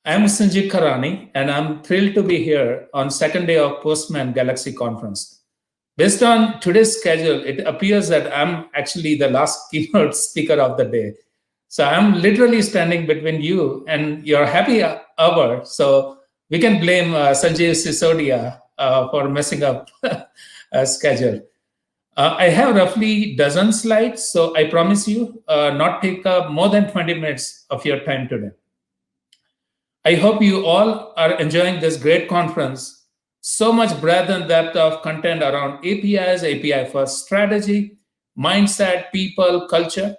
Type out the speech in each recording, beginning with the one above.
I'm Sanjeev Kharani, and I'm thrilled to be here on second day of Postman Galaxy Conference. Based on today's schedule, it appears that I'm actually the last keynote speaker of the day. So I'm literally standing between you and your happy hour. So we can blame Sanjeev Sisodia for messing up a schedule. I have roughly dozen slides, so I promise you not take up more than 20 minutes of your time today. I hope you all are enjoying this great conference. So much breadth and depth of content around APIs, API first strategy, mindset, people, culture.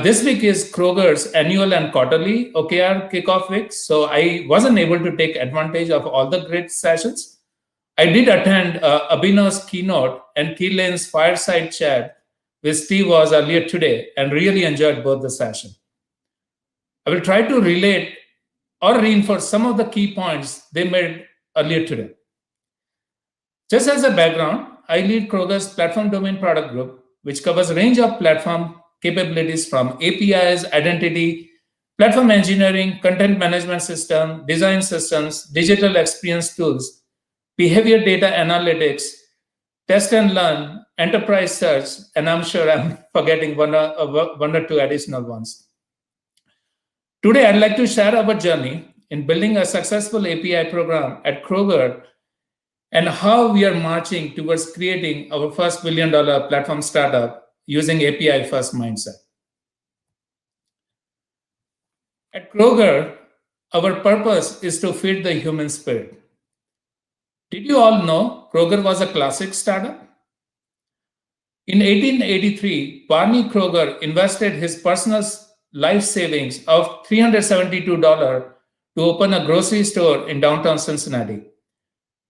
This week is Kroger's annual and quarterly OKR kickoff week, so I wasn't able to take advantage of all the great sessions. I did attend Abhinav's keynote and Keelan's fireside chat with Steve was earlier today and really enjoyed both the sessions. I will try to relate or reinforce some of the key points they made earlier today. Just as a background, I lead Kroger's Platform Domain Product Group, which covers a range of platform capabilities from APIs, identity, platform engineering, content management system, design systems, digital experience tools, behavior data analytics, test and learn, enterprise search, and I'm sure I'm forgetting one or two additional ones. Today, I'd like to share our journey in building a successful API program at Kroger and how we are marching towards creating our first $1 billion platform startup using API first mindset. At Kroger, our purpose is to feed the human spirit. Did you all know Kroger was a classic startup? In 1883, Barney Kroger invested his personal life savings of $372 to open a grocery store in downtown Cincinnati.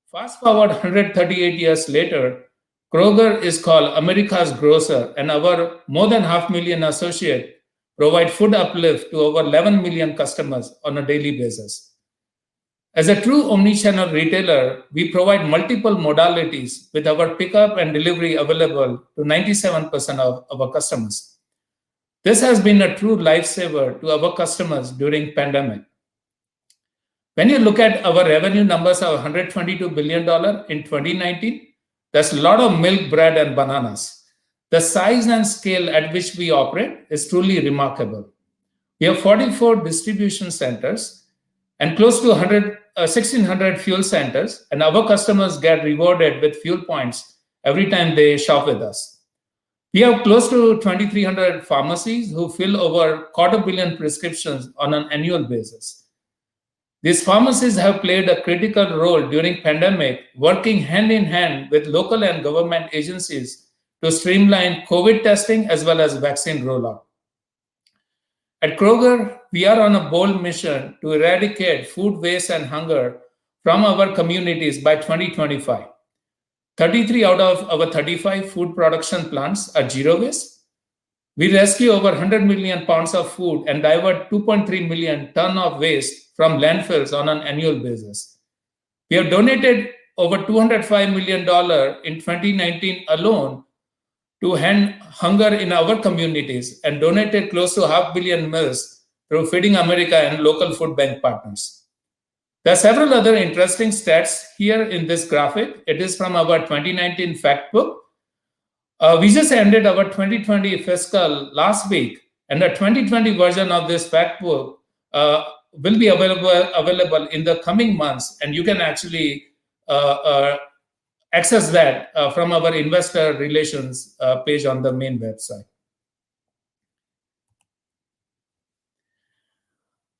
Fast forward 138 years later, Kroger is called America's grocer, and our more than 500,000 associates provide food uplift to over 11 million customers on a daily basis. As a true omnichannel retailer, we provide multiple modalities with our pickup and delivery available to 97% of our customers. This has been a true lifesaver to our customers during pandemic. When you look at our revenue numbers of $122 billion in 2019, that's a lot of milk, bread, and bananas. The size and scale at which we operate is truly remarkable. We have 44 distribution centers and close to 1,600 fuel centers, and our customers get rewarded with fuel points every time they shop with us. We have close to 2,300 pharmacies who fill over 250,000 prescriptions on an annual basis. These pharmacies have played a critical role during pandemic, working hand in hand with local and government agencies to streamline COVID testing as well as vaccine rollout. At Kroger, we are on a bold mission to eradicate food waste and hunger from our communities by 2025. 33 out of our 35 food production plants are zero waste. We rescue over 100 million pounds of food and divert 2.3 million tons of waste from landfills on an annual basis. We have donated over $205 million in 2019 alone to end hunger in our communities and donated close to 500 million meals through Feeding America and local food bank partners. There are several other interesting stats here in this graphic. It is from our 2019 fact book. We just ended our 2020 fiscal last week, and the 2020 version of this fact book will be available in the coming months, and you can actually access that from our investor relations page on the main website.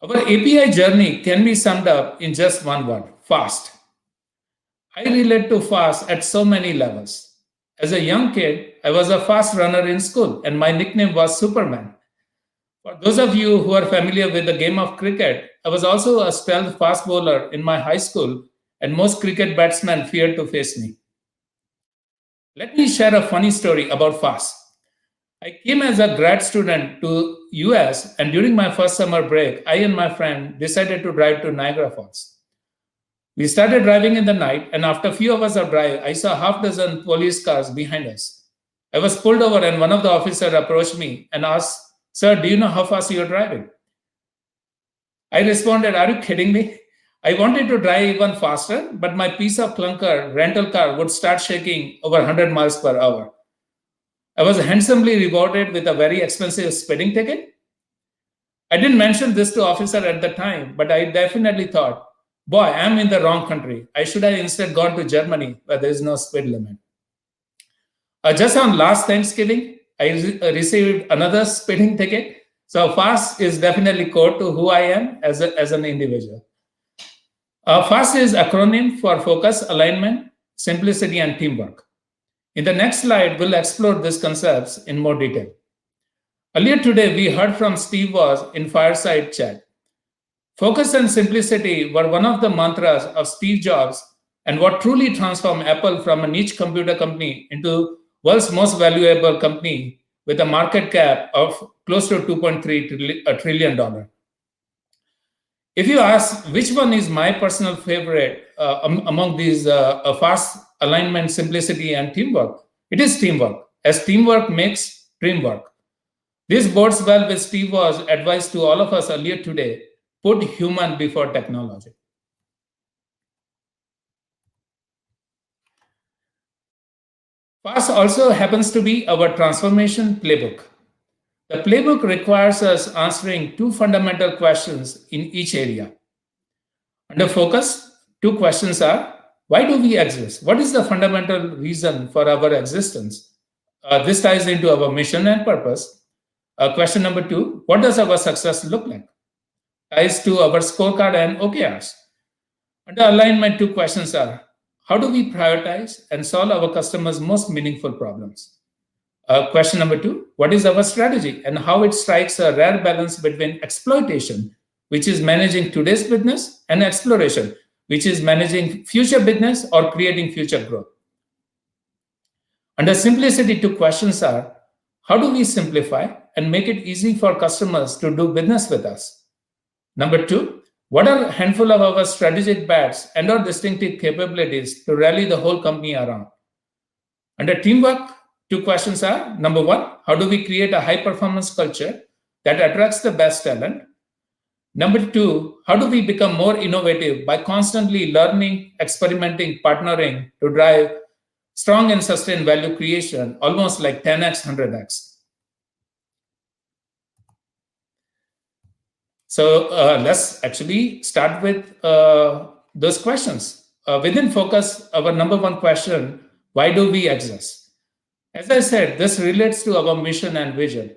Our API journey can be summed up in just one word: fast. I relate to fast at so many levels. As a young kid, I was a fast runner in school, and my nickname was Superman. For those of you who are familiar with the game of cricket, I was also a stealth fast bowler in my high school, and most cricket batsmen feared to face me. Let me share a funny story about fast. I came as a grad student to US, and during my first summer break, I and my friend decided to drive to Niagara Falls. We started driving in the night, and after a few hours of drive, I saw half dozen police cars behind us. I was pulled over, and one of the officers approached me and asked, "Sir, do you know how fast you're driving?" I responded, "Are you kidding me? I wanted to drive even faster, but my piece of clunker rental car would start shaking over 100 miles per hour. I was handsomely rewarded with a very expensive speeding ticket. I didn't mention this to officer at the time, but I definitely thought, boy, I'm in the wrong country. I should have instead gone to Germany where there is no speed limit." Just on last Thanksgiving, I received another speeding ticket. So FAST is definitely core to who I am as an individual. FAST is acronym for focus, alignment, simplicity, and teamwork. In the next slide, we'll explore these concepts in more detail. Earlier today, we heard from Steve Woz in Fireside Chat. Focus and simplicity were one of the mantras of Steve Jobs and what truly transformed Apple from a niche computer company into world's most valuable company with a market cap of close to $2.3 trillion. If you ask which one is my personal favorite among these FAST, alignment, simplicity, and teamwork, it is teamwork, as teamwork makes dream work. This bodes well with Steve Woz's advice to all of us earlier today: put human before technology. FAST also happens to be our transformation playbook. The playbook requires us answering two fundamental questions in each area. Under focus, two questions are: why do we exist? What is the fundamental reason for our existence? This ties into our mission and purpose. Question number two: what does our success look like? Ties to our scorecard and OKRs. Under alignment, two questions are: how do we prioritize and solve our customers' most meaningful problems? Question number two: what is our strategy and how it strikes a rare balance between exploitation, which is managing today's business, and exploration, which is managing future business or creating future growth? Under simplicity, two questions are: how do we simplify and make it easy for customers to do business with us? Number two, what are a handful of our strategic bets and our distinctive capabilities to rally the whole company around? Under teamwork, two questions are: number one, how do we create a high-performance culture that attracts the best talent? Number two, how do we become more innovative by constantly learning, experimenting, partnering to drive strong and sustained value creation, almost like 10x, 100x? So let's actually start with those questions. Within focus, our number one question: why do we exist? As I said, this relates to our mission and vision.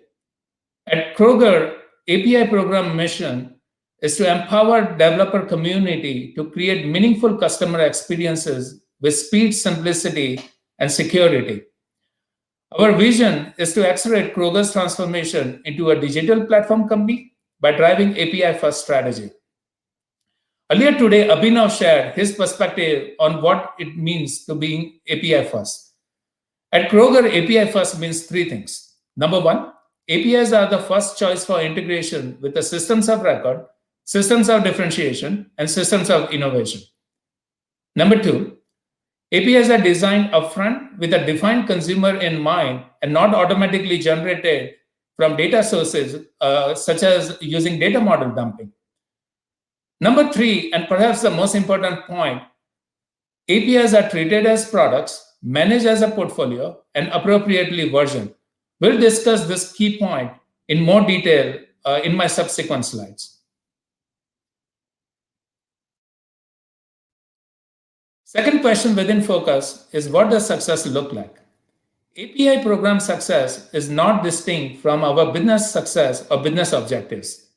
At Kroger, API program mission is to empower developer community to create meaningful customer experiences with speed, simplicity, and security. Our vision is to accelerate Kroger's transformation into a digital platform company by driving API-first strategy. Earlier today, Abhinav shared his perspective on what it means to be API-first. At Kroger, API-first means three things. Number one, APIs are the first choice for integration with the systems of record, systems of differentiation, and systems of innovation. Number two, APIs are designed upfront with a defined consumer in mind and not automatically generated from data sources, such as using data model dumping. Number three, and perhaps the most important point, APIs are treated as products, managed as a portfolio, and appropriately versioned. We'll discuss this key point in more detail in my subsequent slides. Second question within focus is: what does success look like? API program success is not distinct from our business success or business objectives.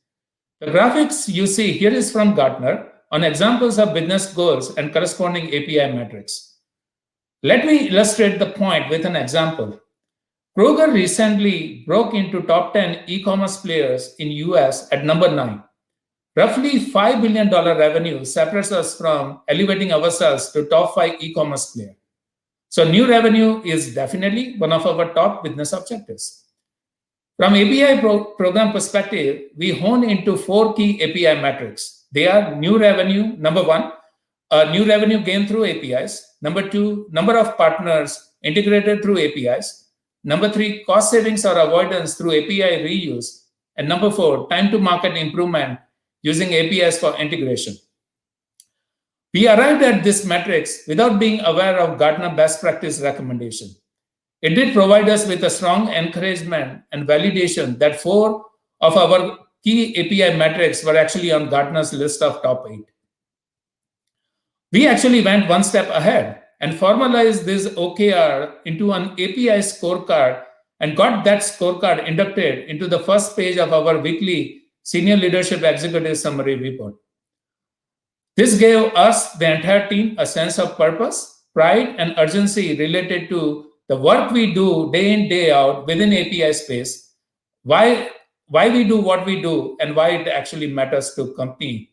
The graphics you see here is from Gartner on examples of business goals and corresponding API metrics. Let me illustrate the point with an example. Kroger recently broke into top 10 e-commerce players in US at number 9. Roughly $5 billion revenue separates us from elevating ourselves to top 5 e-commerce player. So new revenue is definitely one of our top business objectives. From API program perspective, we hone into 4 key API metrics. They are new revenue, number one, new revenue gained through APIs. Number two, number of partners integrated through APIs. Number three, cost savings or avoidance through API reuse. And number four, time to market improvement using APIs for integration. We arrived at this metrics without being aware of Gartner best practice recommendation. It did provide us with a strong encouragement and validation that 4 of our key API metrics were actually on Gartner's list of top 8. We actually went one step ahead and formalized this OKR into an API scorecard and got that scorecard inducted into the first page of our weekly Senior Leadership Executive Summary report. This gave us, the entire team, a sense of purpose, pride, and urgency related to the work we do day in, day out within API space, why we do what we do, and why it actually matters to company.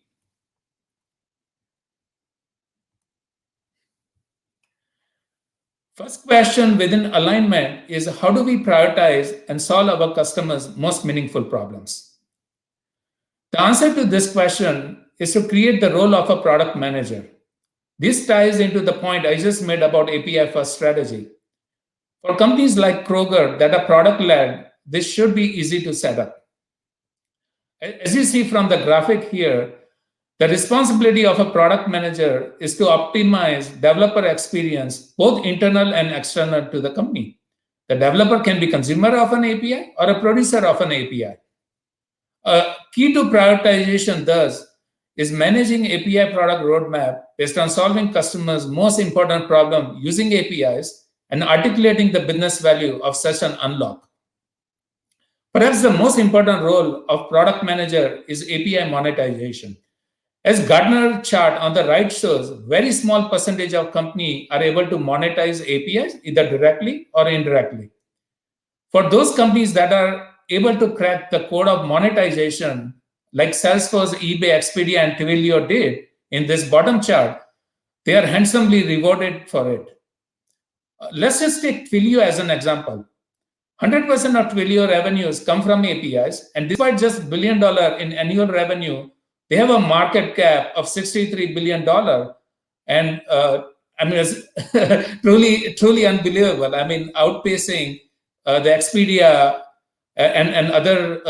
First question within alignment is, how do we prioritize and solve our customers' most meaningful problems? The answer to this question is to create the role of a product manager. This ties into the point I just made about API first strategy. For companies like Kroger that are product-led, this should be easy to set up. As you see from the graphic here, the responsibility of a product manager is to optimize developer experience, both internal and external to the company. The developer can be consumer of an API or a producer of an API. A key to prioritization thus is managing API product roadmap based on solving customers' most important problem using APIs and articulating the business value of such an unlock. Perhaps the most important role of product manager is API monetization. As Gartner chart on the right shows, very small percentage of companies are able to monetize APIs either directly or indirectly. For those companies that are able to crack the code of monetization, like Salesforce, eBay, Expedia, and Twilio did in this bottom chart, they are handsomely rewarded for it. Let's just take Twilio as an example. 100% of Twilio revenues come from APIs, and despite just $1 billion in annual revenue, they have a market cap of $63 billion. And I mean, it's truly unbelievable. I mean, outpacing the Expedia and other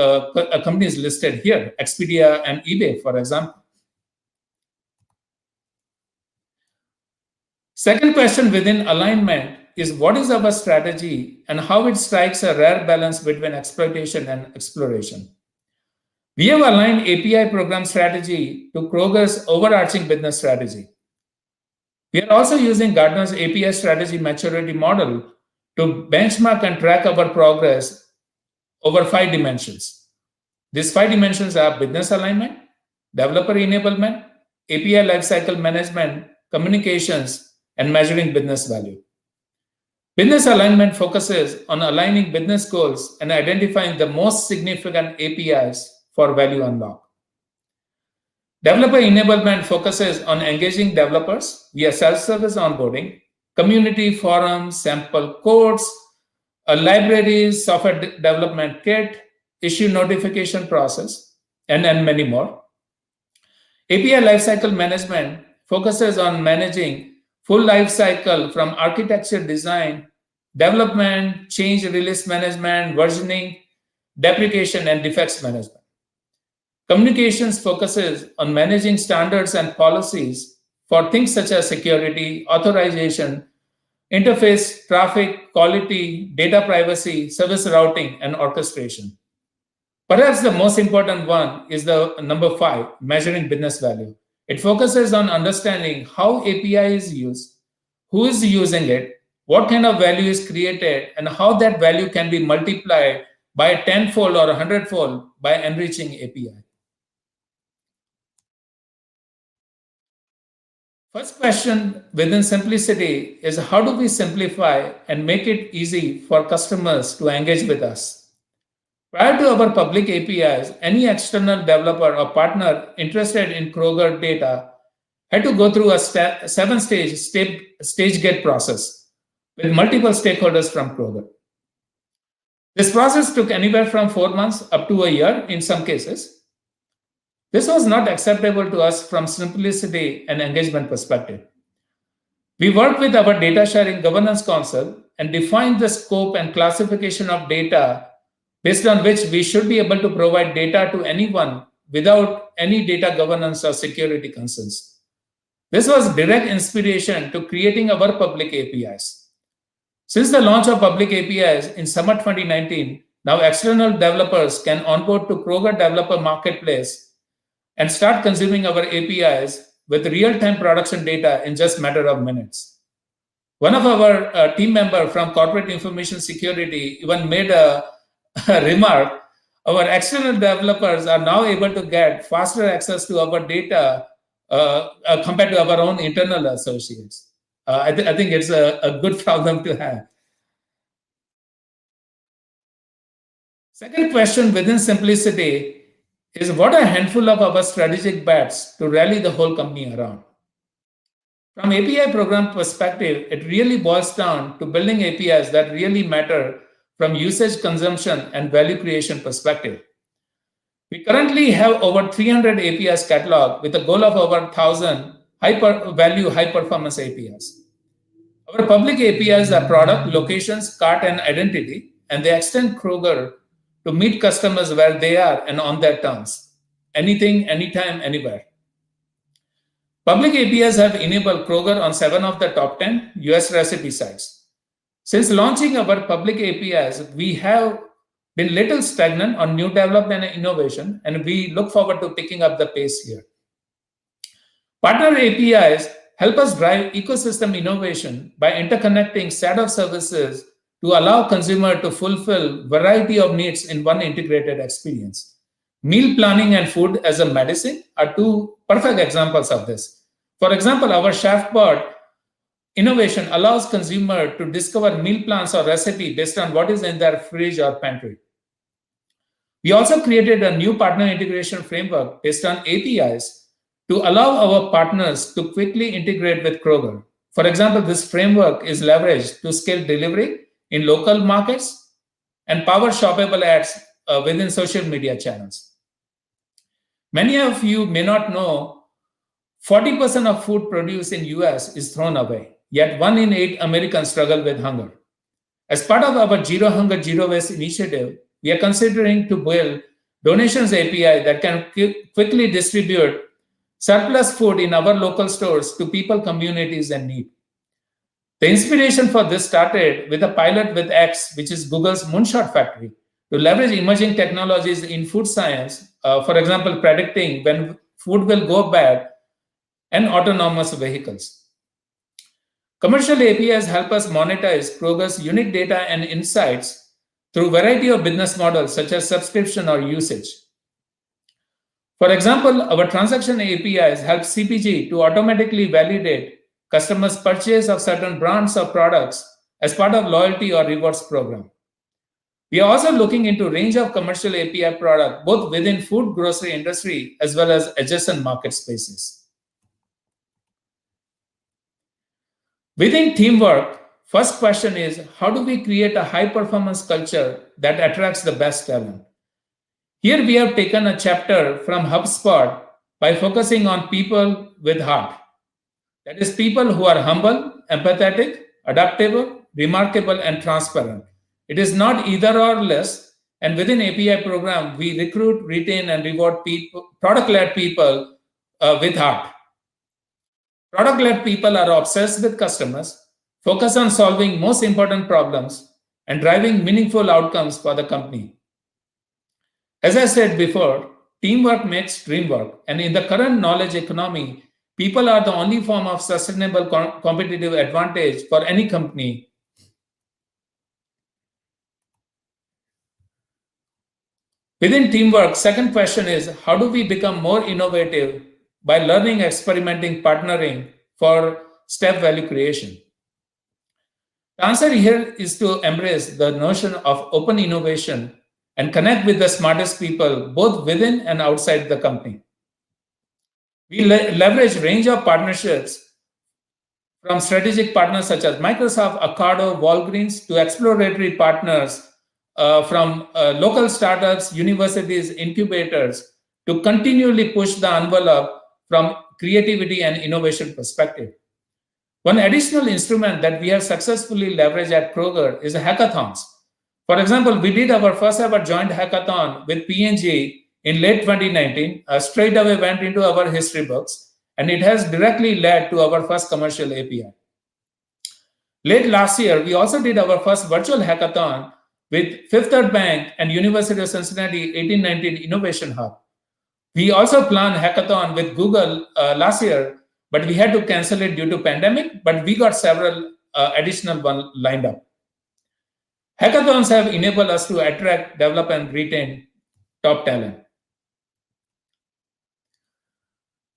companies listed here, Expedia and eBay, for example. Second question within alignment is, what is our strategy and how it strikes a rare balance between exploitation and exploration? We have aligned API program strategy to Kroger's overarching business strategy. We are also using Gartner's API strategy maturity model to benchmark and track our progress over 5 dimensions. These 5 dimensions are business alignment, developer enablement, API lifecycle management, communications, and measuring business value. Business alignment focuses on aligning business goals and identifying the most significant APIs for value unlock. Developer enablement focuses on engaging developers via self-service onboarding, community forums, sample codes, libraries, software development kit, issue notification process, and many more. API lifecycle management focuses on managing full lifecycle from architecture design, development, change release management, versioning, deprecation, and defects management. Communications focuses on managing standards and policies for things such as security, authorization, interface, traffic, quality, data privacy, service routing, and orchestration. Perhaps the most important one is the number 5, measuring business value. It focuses on understanding how API is used, who is using it, what kind of value is created, and how that value can be multiplied by a 10-fold or 100-fold by enriching API. First question within simplicity is, how do we simplify and make it easy for customers to engage with us? Prior to our public APIs, any external developer or partner interested in Kroger data had to go through a 7-stage stage gate process with multiple stakeholders from Kroger. This process took anywhere from 4 months up to a year in some cases. This was not acceptable to us from simplicity and engagement perspective. We worked with our data sharing governance council and defined the scope and classification of data based on which we should be able to provide data to anyone without any data governance or security concerns. This was direct inspiration to creating our public APIs. Since the launch of public APIs in summer 2019, now external developers can onboard to Kroger Developer Marketplace and start consuming our APIs with real-time production data in just a matter of minutes. One of our team members from Corporate Information Security even made a remark. Our external developers are now able to get faster access to our data compared to our own internal associates. I think it's a good problem to have. Second question within Simplicity is, what are a handful of our strategic bets to rally the whole company around? From API program perspective, it really boils down to building APIs that really matter from usage, consumption, and value creation perspective. We currently have over 300 APIs catalog with a goal of over 1,000 high-value, high-performance APIs. Our public APIs are product, locations, cart, and identity, and they extend Kroger to meet customers where they are and on their terms. Anything, anytime, anywhere. Public APIs have enabled Kroger on 7 of the top 10 US recipe sites. Since launching our public APIs, we have been little stagnant on new development and innovation, and we look forward to picking up the pace here. Partner APIs help us drive ecosystem innovation by interconnecting set of services to allow consumer to fulfill variety of needs in one integrated experience. Meal planning and food as a medicine are two perfect examples of this. For example, our ChefBot innovation allows consumer to discover meal plans or recipe based on what is in their fridge or pantry. We also created a new partner integration framework based on APIs to allow our partners to quickly integrate with Kroger. For example, this framework is leveraged to scale delivery in local markets and power shoppable ads within social media channels. Many of you may not know 40% of food produced in US is thrown away, yet 1 in 8 Americans struggle with hunger. As part of our Zero Hunger, Zero Waste initiative, we are considering to build donations API that can quickly distribute surplus food in our local stores to people, communities in need. The inspiration for this started with a pilot with X, which is Google's Moonshot Factory, to leverage emerging technologies in food science, for example, predicting when food will go bad, and autonomous vehicles. Commercial APIs help us monetize Kroger's unique data and insights through a variety of business models such as subscription or usage. For example, our transaction APIs help CPG to automatically validate customers' purchase of certain brands or products as part of loyalty or rewards program. We are also looking into a range of commercial API products, both within food grocery industry as well as adjacent market spaces. Within teamwork, first question is, how do we create a high-performance culture that attracts the best talent? Here we have taken a chapter from HubSpot by focusing on people with heart. That is, people who are humble, empathetic, adaptable, remarkable, and transparent. It is not either or less, and within API program, we recruit, retain, and reward people, product-led people with heart. Product-led people are obsessed with customers, focus on solving most important problems, and driving meaningful outcomes for the company. As I said before, teamwork makes dream work, and in the current knowledge economy, people are the only form of sustainable competitive advantage for any company. Within teamwork, second question is, how do we become more innovative by learning, experimenting, partnering for step value creation? The answer here is to embrace the notion of open innovation and connect with the smartest people, both within and outside the company. We leverage a range of partnerships from strategic partners such as Microsoft, Ocado, Walgreens, to exploratory partners from local startups, universities, incubators, to continually push the envelope from creativity and innovation perspective. One additional instrument that we have successfully leveraged at Kroger is hackathons. For example, we did our first ever joint hackathon with P&G in late 2019 straight away went into our history books, and it has directly led to our first commercial API. Late last year, we also did our first virtual hackathon with Fifth Third Bank and University of Cincinnati 1819 Innovation Hub. We also planned hackathon with Google last year, but we had to cancel it due to pandemic, but we got several additional ones lined up. Hackathons have enabled us to attract, develop, and retain top talent.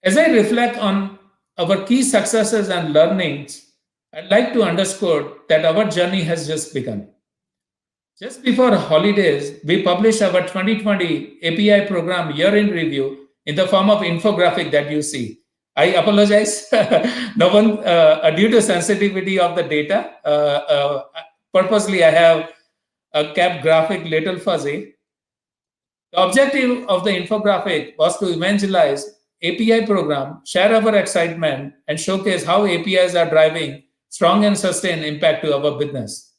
As I reflect on our key successes and learnings, I'd like to underscore that our journey has just begun. Just before holidays, we published our 2020 API program year in review in the form of infographic that you see. I apologize, no one, due to sensitivity of the data, purposely I have kept graphic little fuzzy. The objective of the infographic was to evangelize API program, share our excitement, and showcase how APIs are driving strong and sustained impact to our business.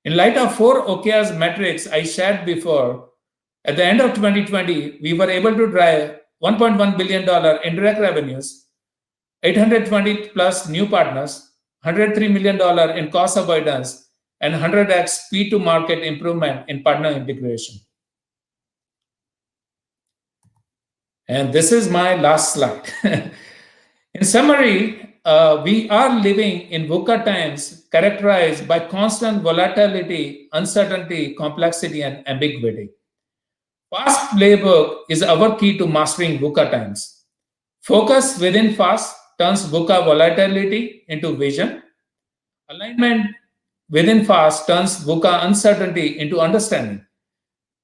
In light of 4 OKRs metrics I shared before, at the end of 2020, we were able to drive $1.1 billion in direct revenues, 820 plus new partners, $103 million in cost avoidance, and 100x speed to market improvement in partner integration. And this is my last slide. In summary, we are living in VUCA times characterized by constant volatility, uncertainty, complexity, and ambiguity. FAST playbook is our key to mastering VUCA times. Focus within FAST turns VUCA volatility into vision. Alignment within FAST turns VUCA uncertainty into understanding.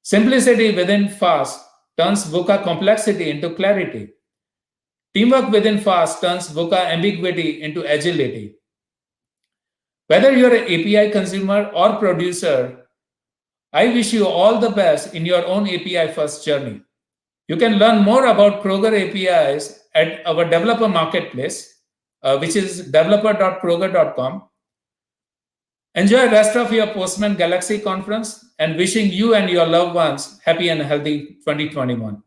Simplicity within FAST turns VUCA complexity into clarity. Teamwork within FAST turns VUCA ambiguity into agility. Whether you're an API consumer or producer, I wish you all the best in your own API first journey. You can learn more about Kroger APIs at our developer marketplace, which is developer.kroger.com. Enjoy the rest of your Postman Galaxy conference, and wishing you and your loved ones happy and healthy 2021.